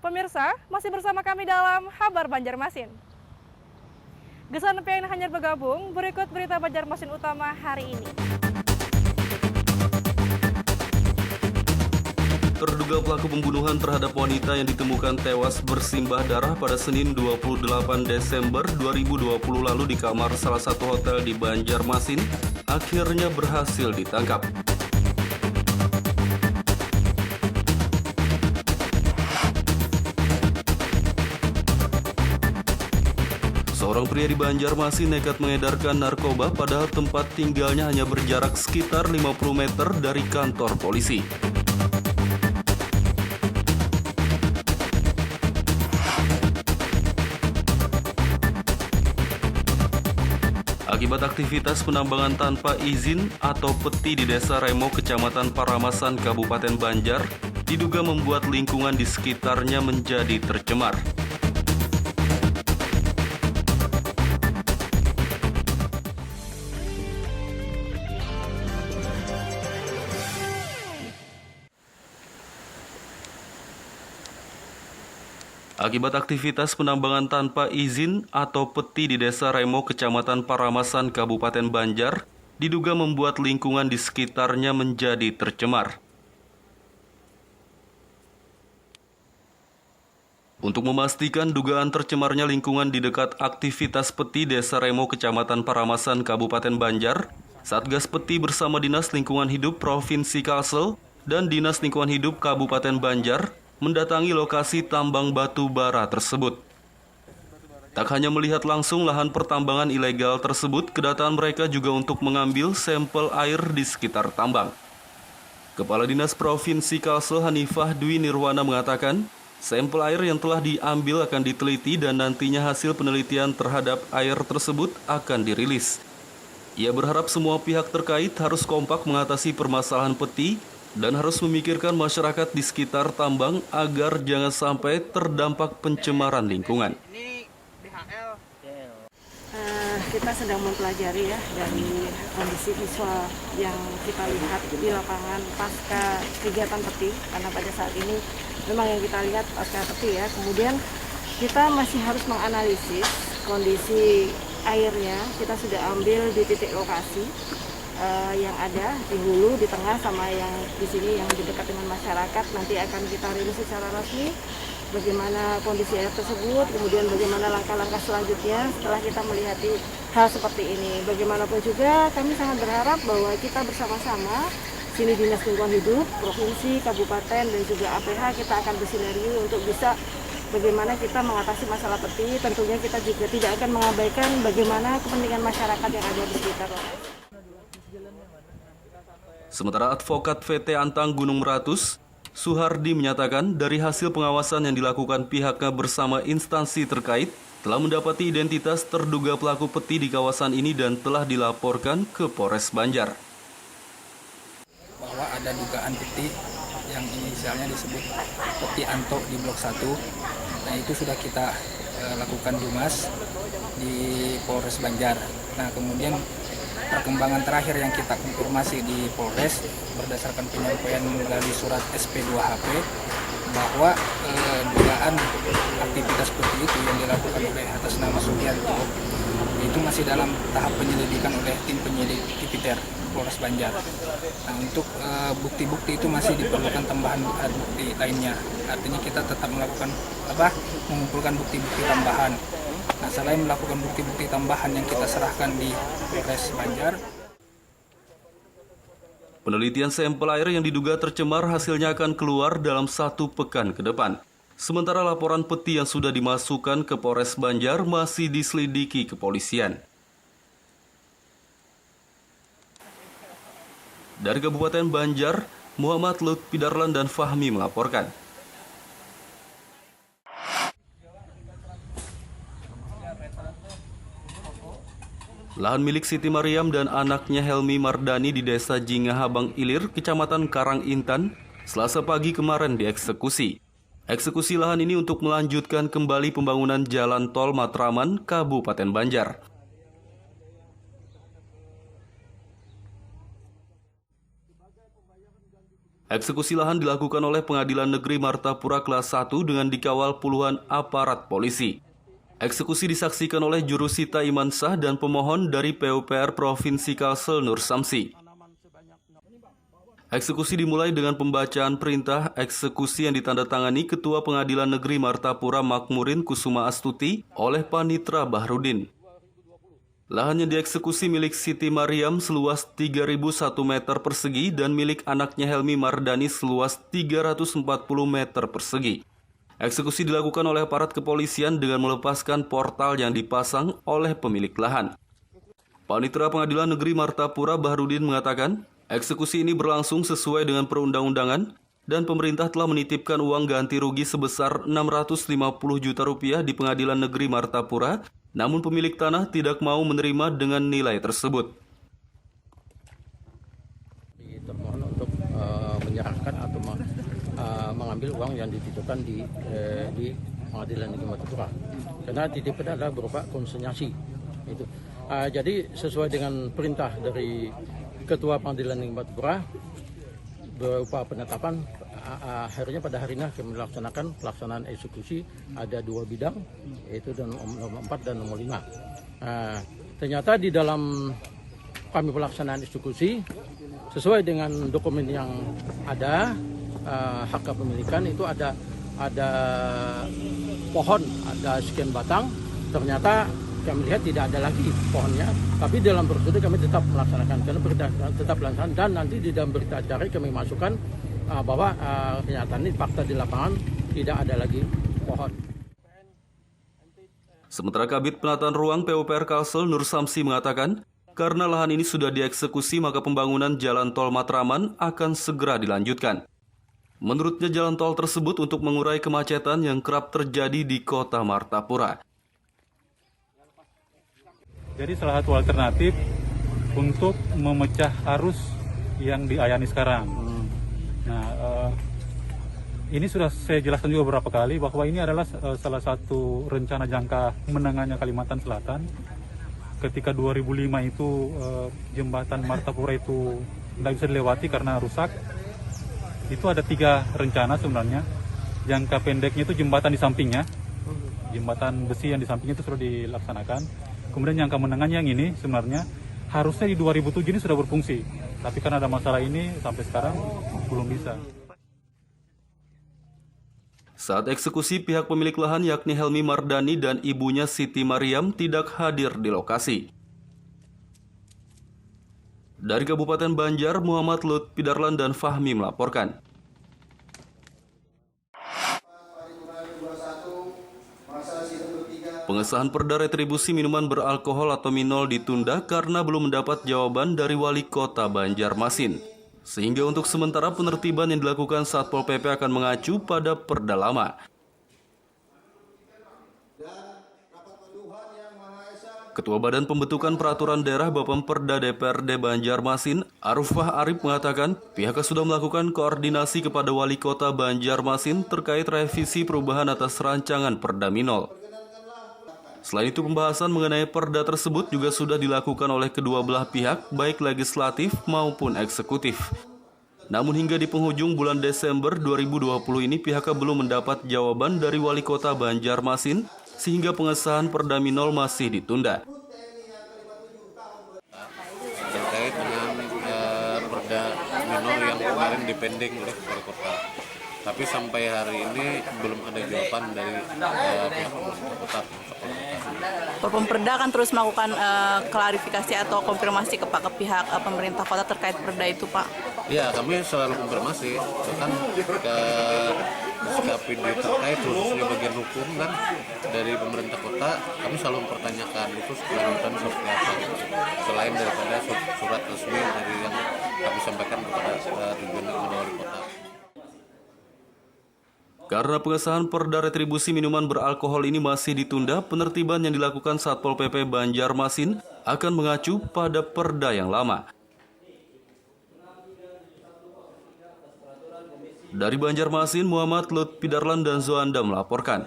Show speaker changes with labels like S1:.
S1: Pemirsa, masih bersama kami dalam Kabar Banjarmasin. Gesan yang hanya bergabung, berikut berita Banjarmasin utama hari ini.
S2: Terduga pelaku pembunuhan terhadap wanita yang ditemukan tewas bersimbah darah pada Senin 28 Desember 2020 lalu di kamar salah satu hotel di Banjarmasin akhirnya berhasil ditangkap. Seorang pria di Banjarmasin nekat mengedarkan narkoba padahal tempat tinggalnya hanya berjarak sekitar 50 meter dari kantor polisi. Akibat aktivitas penambangan tanpa izin atau peti di Desa Remo, Kecamatan Paramasan, Kabupaten Banjar, diduga membuat lingkungan di sekitarnya menjadi tercemar. Akibat aktivitas penambangan tanpa izin atau peti di Desa Remo, Kecamatan Paramasan, Kabupaten Banjar, diduga membuat lingkungan di sekitarnya menjadi tercemar. Untuk memastikan dugaan tercemarnya lingkungan di dekat aktivitas peti Desa Remo, Kecamatan Paramasan, Kabupaten Banjar, Satgas Peti bersama Dinas Lingkungan Hidup Provinsi Kalsel dan Dinas Lingkungan Hidup Kabupaten Banjar mendatangi lokasi tambang batu bara tersebut. Tak hanya melihat langsung lahan pertambangan ilegal tersebut, kedatangan mereka juga untuk mengambil sampel air di sekitar tambang. Kepala Dinas Provinsi Kalsel Hanifah Dwi Nirwana mengatakan, sampel air yang telah diambil akan diteliti dan nantinya hasil penelitian terhadap air tersebut akan dirilis. Ia berharap semua pihak terkait harus kompak mengatasi permasalahan peti dan harus memikirkan masyarakat di sekitar tambang agar jangan sampai terdampak pencemaran lingkungan.
S3: Kita sedang mempelajari ya dari kondisi visual yang kita lihat di lapangan pasca kegiatan peti, karena pada saat ini memang yang kita lihat pasca peti ya. Kemudian kita masih harus menganalisis kondisi airnya. Kita sudah ambil di titik lokasi yang ada di hulu, di tengah, sama yang di sini yang di dekat dengan masyarakat. Nanti akan kita rilis secara resmi bagaimana kondisi air tersebut, kemudian bagaimana langkah-langkah selanjutnya setelah kita melihat hal seperti ini. Bagaimanapun juga kami sangat berharap bahwa kita bersama-sama, sini Dinas Lingkungan Hidup, Provinsi, Kabupaten, dan juga APH, kita akan bersinergi untuk bisa bagaimana kita mengatasi masalah peti. Tentunya kita juga tidak akan mengabaikan bagaimana kepentingan masyarakat yang ada di sekitar.
S2: Sementara advokat VT Antang Gunung Meratus, Suhardi menyatakan dari hasil pengawasan yang dilakukan pihaknya bersama instansi terkait telah mendapati identitas terduga pelaku peti di kawasan ini dan telah dilaporkan ke Polres Banjar.
S4: Bahwa ada dugaan peti yang inisialnya disebut Peti Anto di Blok 1. Nah, itu sudah kita lakukan dumas di Polres Banjar. Nah, kemudian perkembangan terakhir yang kita konfirmasi di Polres berdasarkan penyampaian melalui surat SP2HP bahwa dugaan aktivitas seperti itu yang dilakukan oleh atas nama Sugianto itu masih dalam tahap penyelidikan oleh tim penyidik Tipiter Polres Banjar. Nah, untuk bukti-bukti itu masih diperlukan tambahan bukti lainnya. Artinya kita tetap mengumpulkan bukti-bukti tambahan. Nah, selain melakukan bukti-bukti tambahan yang kita serahkan di Polres Banjar,
S2: penelitian sampel air yang diduga tercemar hasilnya akan keluar dalam 1 pekan ke depan. Sementara laporan peti yang sudah dimasukkan ke Polres Banjar masih diselidiki kepolisian. Dari Kabupaten Banjar, Muhammad Lutfi Darlan dan Fahmi melaporkan. Lahan milik Siti Mariam dan anaknya Helmi Mardani di Desa Jingahabang Ilir, Kecamatan Karangintan, Selasa pagi kemarin dieksekusi. Eksekusi lahan ini untuk melanjutkan kembali pembangunan Jalan Tol Matraman, Kabupaten Banjar. Eksekusi lahan dilakukan oleh Pengadilan Negeri Martapura kelas 1 dengan dikawal puluhan aparat polisi. Eksekusi disaksikan oleh jurusita Iman Sah dan pemohon dari PUPR Provinsi Kalsel Nur Samsi. Eksekusi dimulai dengan pembacaan perintah eksekusi yang ditandatangani Ketua Pengadilan Negeri Martapura Makmurin Kusuma Astuti oleh Panitra Bahrudin. Lahan yang dieksekusi milik Siti Mariam seluas 3.001 meter persegi dan milik anaknya Helmi Mardani seluas 340 meter persegi. Eksekusi dilakukan oleh aparat kepolisian dengan melepaskan portal yang dipasang oleh pemilik lahan. Panitera Pengadilan Negeri Martapura Bahrudin mengatakan, eksekusi ini berlangsung sesuai dengan perundang-undangan dan pemerintah telah menitipkan uang ganti rugi sebesar 650 juta rupiah di Pengadilan Negeri Martapura, namun pemilik tanah tidak mau menerima dengan nilai tersebut.
S5: Termohon untuk menyerahkan atau mengambil uang yang dititipkan di Pengadilan Negeri Martapura, karena titipan adalah berupa konsinyasi. Itu. Jadi sesuai dengan perintah dari Ketua Pengadilan Negeri Martapura berupa penetapan, akhirnya pada hari ini kami melaksanakan pelaksanaan eksekusi ada 2 bidang, yaitu nomor 4 dan nomor 5. Ternyata di dalam kami pelaksanaan eksekusi sesuai dengan dokumen yang ada, hak kepemilikan itu ada pohon, ada sekian batang. Ternyata kami lihat tidak ada lagi pohonnya, tapi dalam prosedur kami tetap melaksanakan, karena berita tetap melaksanakan, dan nanti di dalam berita acara kami masukkan bahwa kenyataan ini fakta di lapangan tidak ada lagi pohon.
S2: Sementara Kabid Penataan Ruang PUPR Kalsel Nur Samsi mengatakan, karena lahan ini sudah dieksekusi maka pembangunan jalan tol Matraman akan segera dilanjutkan. Menurutnya jalan tol tersebut untuk mengurai kemacetan yang kerap terjadi di kota Martapura.
S6: Jadi salah satu alternatif untuk memecah arus yang diayani sekarang. Nah, ini sudah saya jelaskan juga beberapa kali bahwa ini adalah salah satu rencana jangka menengahnya Kalimantan Selatan. Ketika 2005 itu jembatan Martapura itu tidak bisa dilewati karena rusak. Itu ada 3 rencana sebenarnya. Jangka pendeknya itu jembatan di sampingnya, jembatan besi yang di sampingnya itu sudah dilaksanakan. Kemudian jangka menengahnya yang ini sebenarnya harusnya di 2007 ini sudah berfungsi. Tapi karena ada masalah ini sampai sekarang belum bisa.
S2: Saat eksekusi, pihak pemilik lahan yakni Helmi Mardani dan ibunya Siti Mariam tidak hadir di lokasi. Dari Kabupaten Banjar, Muhammad Lutfi Darlan dan Fahmi melaporkan. Pengesahan Perda Retribusi Minuman Beralkohol atau Minol ditunda karena belum mendapat jawaban dari Wali Kota Banjarmasin. Sehingga untuk sementara penertiban yang dilakukan Satpol PP akan mengacu pada Perda lama. Ketua Badan Pembentukan Peraturan Daerah Bapemperda DPRD Banjarmasin, Arufah Arif mengatakan pihaknya sudah melakukan koordinasi kepada Wali Kota Banjarmasin terkait revisi perubahan atas rancangan Perda Minol. Selain itu, pembahasan mengenai perda tersebut juga sudah dilakukan oleh kedua belah pihak, baik legislatif maupun eksekutif. Namun hingga di penghujung bulan Desember 2020 ini pihaknya belum mendapat jawaban dari Wali Kota Banjarmasin, sehingga pengesahan Perda Minol masih ditunda.
S7: Terkait dengan Perda Minol yang kemarin dipending oleh Wali Kota. Tapi sampai hari ini belum ada jawaban dari pihak pemerintah kota.
S8: Pemperda akan terus melakukan klarifikasi atau konfirmasi ke pihak pemerintah kota terkait perda itu, Pak?
S7: Iya, kami selalu konfirmasi, bahkan ke SKPD terkait khususnya bagian hukum kan dari pemerintah kota, kami selalu mempertanyakan itu kelanjutan seperti apa, selain daripada surat resmi dari yang kami sampaikan kepada tujuan Wali Kota.
S2: Karena pengesahan Perda Retribusi Minuman Beralkohol ini masih ditunda, penertiban yang dilakukan Satpol PP Banjarmasin akan mengacu pada perda yang lama. Dari Banjarmasin, Muhammad Lutfi Darlan dan Zoanda melaporkan.